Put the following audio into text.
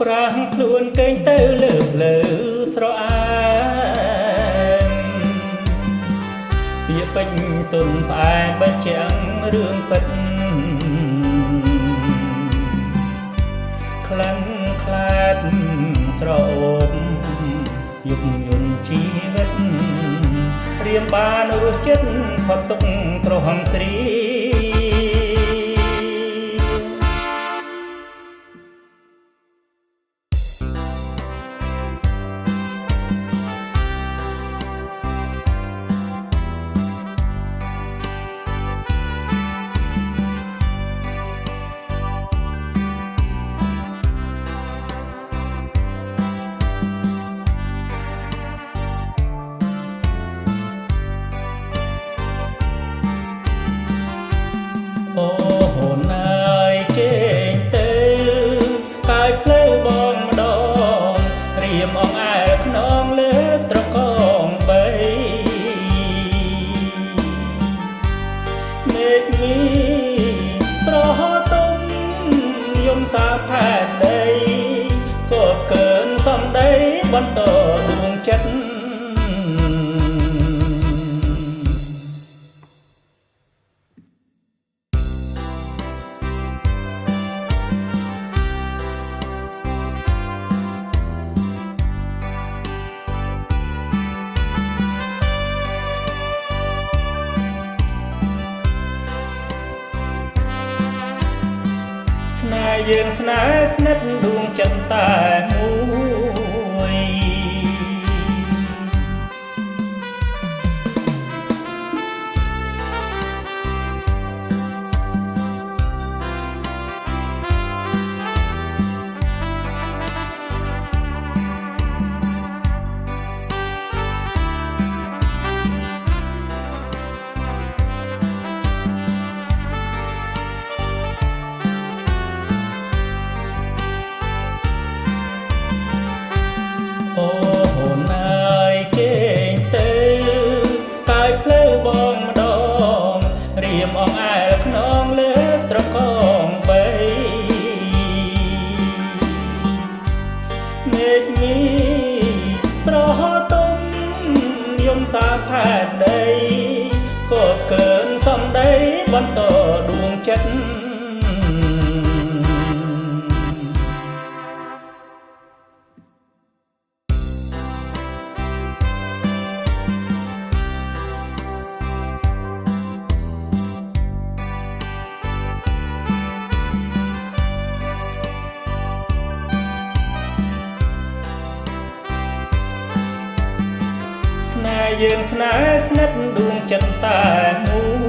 ប្រាំងខ្លួនកេងទៅលើភ្លៅស្រអាមពាក្យពេញទុនផ្អែមបញ្ជាក់រឿងពិតខ្លាំងខ្លាតត្រអូបយុគយន្តជីវិតរៀមបានរសចិត្តផុតទុកក្រហមគ្រាអូហូនណាយគេងទៅកាយផ្លូវបងម្ដងរៀមអងអែខ្នងលើត្រកងបីមេឃមីស្រហទុំយំសាផែនដីគប់កើនសំដីបន្តដួងចិត្តស្នេហ៍យើងស្នេហ៍ស្និទ្ធដួងចិត្តតែមួយអូហូនណាយគេងទៅកាយផ្លូវបងម្ដងរៀមអងអែខ្នងលើត្រកងបីមេឃមីស្រហទុំយំសាផែនដីគប់កើនសំដីបន្តដួងចិត្តស្នេហ៍យើងស្នេហ៍ស្និទ្ធដួងចិត្តតែមួយ